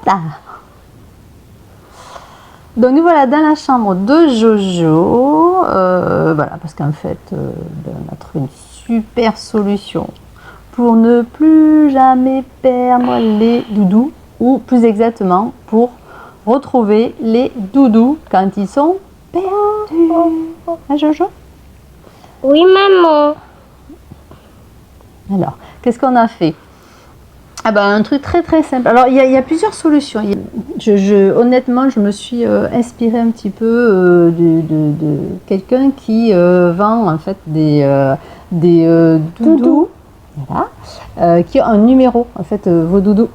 là. Donc nous voilà dans la chambre de Jojo, voilà, parce qu'en fait, on a trouvé une super solution pour ne plus jamais perdre les doudous, ou plus exactement, pour retrouver les doudous quand ils sont perdus. Hein, Jojo? Oui, maman. Alors, qu'est-ce qu'on a fait? Ah ben, un truc très très simple. Alors il y a plusieurs solutions. Honnêtement, je me suis inspirée un petit peu de quelqu'un qui vend en fait des doudous, voilà, qui ont un numéro en fait, vos doudous.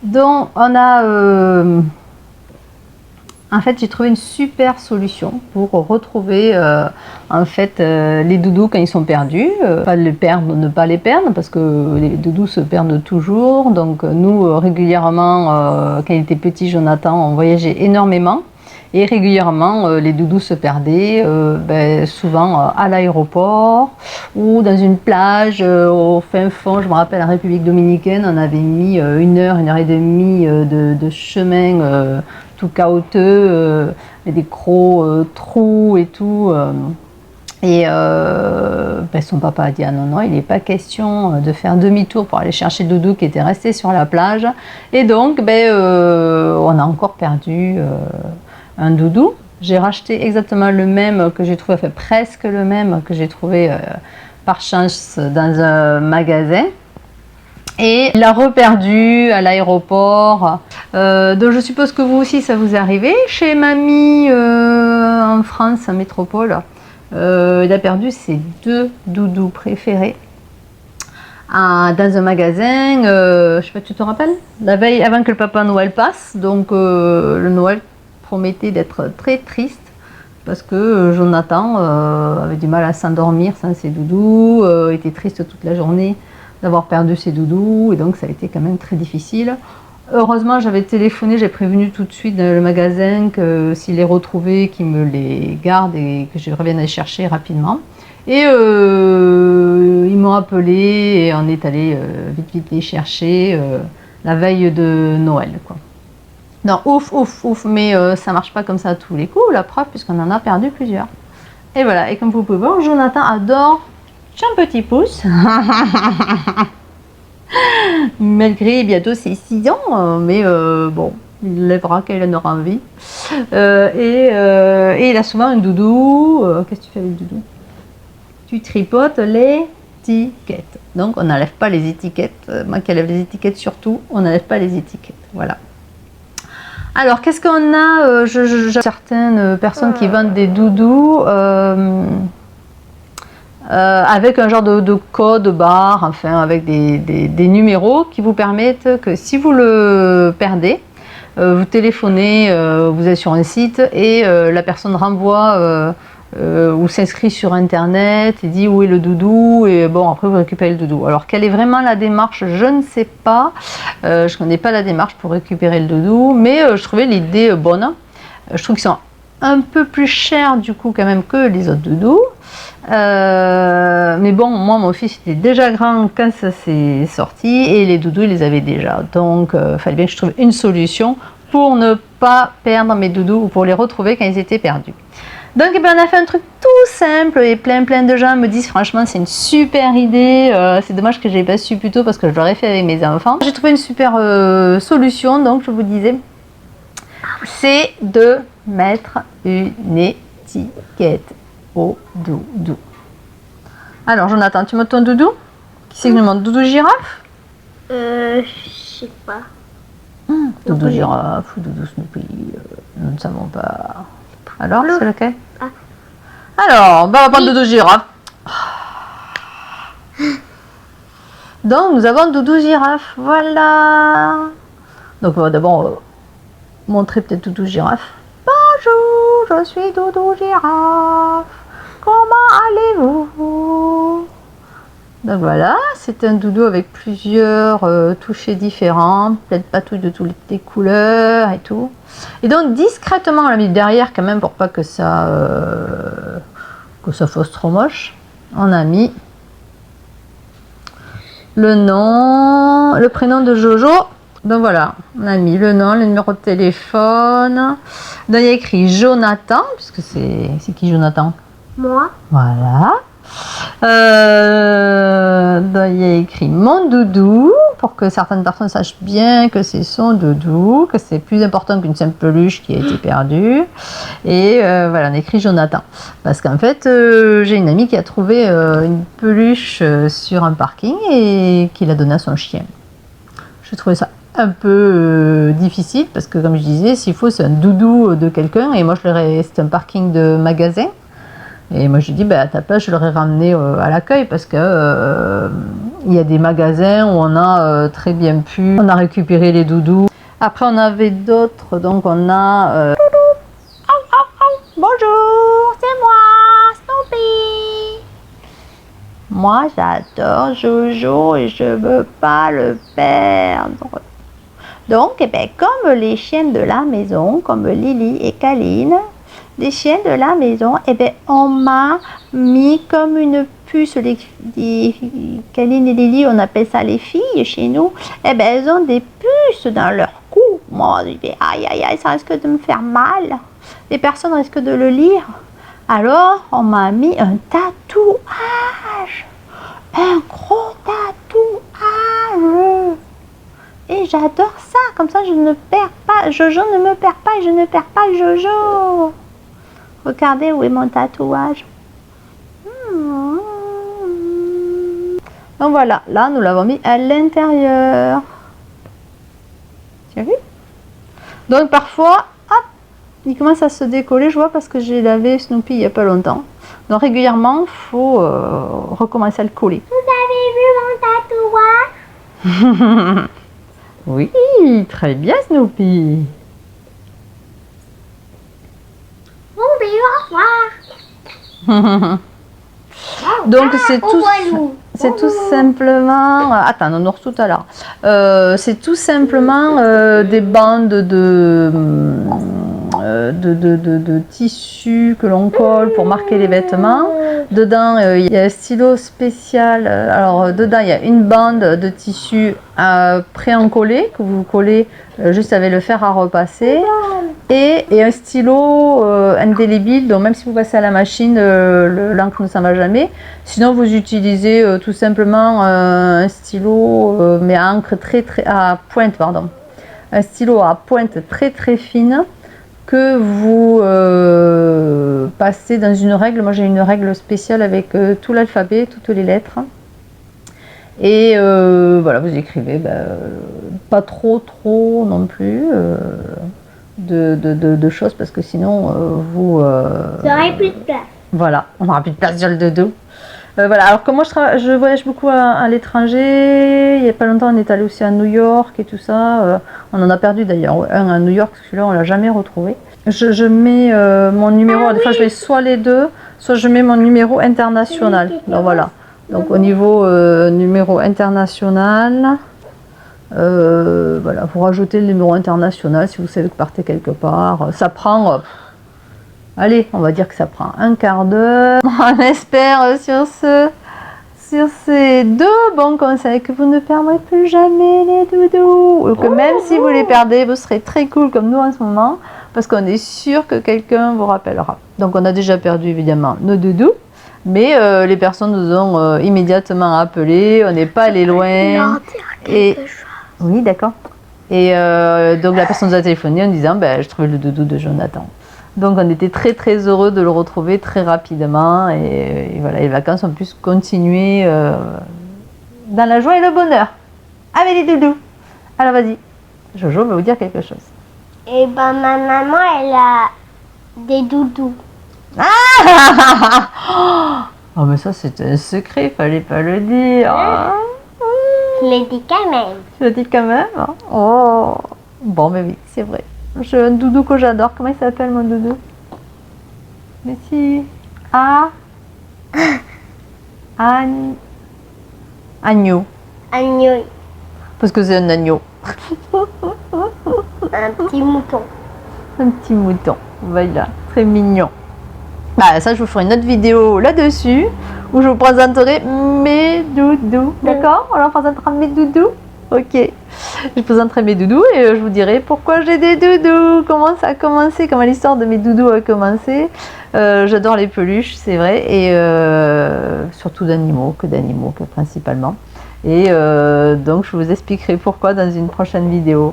Donc on a en fait, j'ai trouvé une super solution pour retrouver en fait les doudous quand ils sont perdus. Pas les perdre, ne pas les perdre, parce que les doudous se perdent toujours. Donc nous, régulièrement, quand il était petit, Jonathan, on voyageait énormément. Et régulièrement, les doudous se perdaient, souvent à l'aéroport ou dans une plage au fin fond. Je me rappelle, la République dominicaine, on avait mis 1 heure et demie de chemin tout caouteux, avec des gros trous et tout. Son papa a dit: ah non, non, il n'est pas question de faire demi-tour pour aller chercher Doudou qui était resté sur la plage. Et donc, on a encore perdu un doudou. J'ai racheté exactement le même que j'ai trouvé, enfin presque le même que j'ai trouvé par chance dans un magasin. Et il l'a reperdu à l'aéroport. Donc je suppose que vous aussi ça vous est arrivé. Chez mamie en France, en métropole, il a perdu ses 2 doudous préférés dans un magasin. Je sais pas, tu te rappelles? La veille avant que le Papa Noël passe. Donc le Noël promettait d'être très triste, parce que Jonathan avait du mal à s'endormir sans ses doudous, était triste toute la journée d'avoir perdu ses doudous, et donc ça a été quand même très difficile. Heureusement, j'avais téléphoné, j'ai prévenu tout de suite dans le magasin que s'il les retrouvait, qu'ils me les gardent et que je revienne les chercher rapidement. Et ils m'ont appelé et on est allé vite les chercher la veille de Noël, quoi. Non, ouf, mais ça marche pas comme ça à tous les coups, la preuve, puisqu'on en a perdu plusieurs. Et voilà, et comme vous pouvez voir, Jonathan adore un petit pouce. Malgré bientôt ses 6 ans, mais bon, il lèvera quand il en aura envie. Et il a souvent un doudou. Qu'est-ce que tu fais avec le doudou? Tu tripotes l'étiquette. Donc on n'enlève pas les étiquettes. Moi qui enlève les étiquettes surtout, on n'enlève pas les étiquettes. Voilà. Alors qu'est-ce qu'on a? Certaines personnes qui vendent des doudous avec un genre de code barre, enfin avec des numéros qui vous permettent que si vous le perdez, vous téléphonez, vous êtes sur un site et la personne renvoie ou s'inscrit sur internet et dit où est le doudou, et bon, après vous récupérez le doudou. Alors quelle est vraiment la démarche, je ne sais pas, je ne connais pas la démarche pour récupérer le doudou, mais je trouvais l'idée bonne. Je trouve qu'ils sont un peu plus chers du coup quand même que les autres doudous. Mais bon, moi mon fils était déjà grand quand ça s'est sorti et les doudous il les avait déjà, donc il fallait bien que je trouve une solution pour ne pas perdre mes doudous ou pour les retrouver quand ils étaient perdus. Donc on a fait un truc tout simple et plein de gens me disent franchement c'est une super idée, c'est dommage que je l'ai pas su plus tôt parce que je l'aurais fait avec mes enfants. J'ai trouvé une super solution, donc je vous disais, c'est de mettre une étiquette au doudou. Alors Jonathan, tu montes ton doudou? Qui c'est que je demande? Doudou girafe? Je sais pas. Doudou girafe ou doudou Snoopy, nous ne savons pas. Alors, c'est lequel? Alors, on va prendre doudou girafe. Donc nous avons doudou girafe, voilà. Donc on va d'abord montrer peut-être doudou girafe. Bonjour, je suis doudou girafe. Comment allez-vous? Donc voilà, c'est un doudou avec plusieurs touchés différents, plein de patouilles de toutes les couleurs et tout. Et donc discrètement, on l'a mis derrière quand même pour pas que ça fasse trop moche. On a mis le nom, le prénom de Jojo Donc voilà, on a mis le nom, le numéro de téléphone. Donc il y a écrit Jonathan, puisque c'est qui Jonathan? Moi. Voilà. Donc il y a écrit mon doudou, pour que certaines personnes sachent bien que c'est son doudou, que c'est plus important qu'une simple peluche qui a été perdue. Et voilà, on a écrit Jonathan. Parce qu'en fait, j'ai une amie qui a trouvé une peluche sur un parking et qui l'a donnée à son chien. Je trouvais ça un peu difficile parce que, comme je disais, s'il faut, c'est un doudou de quelqu'un. Et moi, c'est un parking de magasin. Et moi, je dis, à ta place, je l'aurais ramené à l'accueil parce que il y a des magasins où on a très bien pu. On a récupéré les doudous. Après, on avait d'autres. Donc, on a. Bonjour, c'est moi, Snoopy. Moi, j'adore Jojo et je veux pas le perdre. Donc, comme les chiennes de la maison, comme Lily et Kaline, les chiennes de la maison, on m'a mis comme une puce. Kaline et Lily, on appelle ça les filles chez nous. Elles ont des puces dans leur cou. Moi, je dis aïe aïe aïe, ça risque de me faire mal. Les personnes risquent de le lire. Alors, on m'a mis un tatouage. Un gros tatouage. Et j'adore ça. Comme ça, je ne perds pas. Jojo ne me perd pas et je ne perds pas Jojo. Regardez où est mon tatouage. Donc voilà, là, nous l'avons mis à l'intérieur. Tu as vu? Donc parfois, hop, il commence à se décoller, je vois, parce que j'ai lavé Snoopy il n'y a pas longtemps. Donc régulièrement, il faut recommencer à le coller. Vous avez vu mon tatouage? Oui, très bien Snoopy. Bon, au revoir. Donc c'est tout simplement. Attends, on ouvre tout à l'heure. C'est tout simplement des bandes de tissu que l'on colle pour marquer les vêtements. Dedans, il y a un stylo spécial. Alors, dedans, il y a une bande de tissu pré-encollé que vous collez juste avec le fer à repasser. Et un stylo indélébile. Donc, même si vous passez à la machine, l'encre ne s'en va jamais. Sinon, vous utilisez tout simplement un stylo, mais à encre à pointe, pardon. Un stylo à pointe très très fine que vous passez dans une règle. Moi j'ai une règle spéciale avec tout l'alphabet, toutes les lettres. Et voilà, vous écrivez pas trop non plus de choses parce que sinon vous J'aurai plus de place. voilà, on n'aura plus de place sur le dodo. Voilà, alors que moi je voyage beaucoup à l'étranger. Il n'y a pas longtemps on est allé aussi à New York et tout ça. On en a perdu d'ailleurs un à New York, celui-là on l'a jamais retrouvé. Je mets mon numéro, des fois je mets soit les deux, soit je mets mon numéro international. Donc voilà, donc au niveau numéro international, voilà, vous rajoutez le numéro international si vous savez que partez quelque part. Ça prend... allez, on va dire que ça prend un quart d'heure. On espère sur ces deux bons conseils que vous ne perdrez plus jamais les doudous. Ou que même si vous les perdez, vous serez très cool comme nous en ce moment. Parce qu'on est sûr que quelqu'un vous rappellera. Donc on a déjà perdu évidemment nos doudous. Mais les personnes nous ont immédiatement appelés. On n'est pas allé loin. Et... oui, d'accord. Et donc la personne nous a téléphoné en disant je trouvais le doudou de Jonathan. Donc on était très très heureux de le retrouver très rapidement et voilà, les vacances ont pu se continuer dans la joie et le bonheur avec les doudous. Alors vas-y, Jojo va vous dire quelque chose. Et ma maman, elle a des doudous. Oh mais ça c'était un secret, fallait pas le dire. Je l'ai dit quand même. Je le dis quand même. Oh bon mais oui, c'est vrai. J'ai un doudou que j'adore. Comment il s'appelle mon doudou? Mais si. Agneau. Agneau. Parce que c'est un agneau. Un petit mouton. Un petit mouton. Voilà. Très mignon. Ça, je vous ferai une autre vidéo là-dessus où je vous présenterai mes doudous. D'accord? On leur présentera mes doudous. Ok, je présenterai mes doudous et je vous dirai pourquoi j'ai des doudous, comment ça a commencé, comment l'histoire de mes doudous a commencé. J'adore les peluches, c'est vrai, et surtout d'animaux que principalement. Et donc je vous expliquerai pourquoi dans une prochaine vidéo.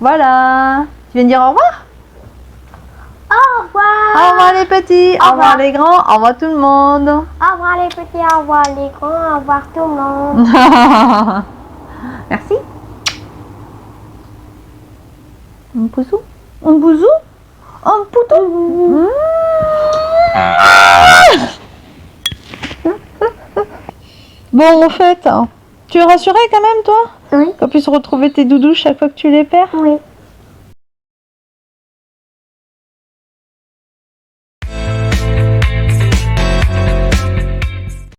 Voilà, tu viens dire au revoir? Au revoir. Au revoir les petits, au revoir les grands, au revoir tout le monde. Au revoir les petits, au revoir les grands, au revoir tout le monde. Merci. Un bisou. Un bisou. Un poutou. Bon, en fait, tu es rassurée quand même, toi? Oui. Qu'on puisse retrouver tes doudous chaque fois que tu les perds? Oui.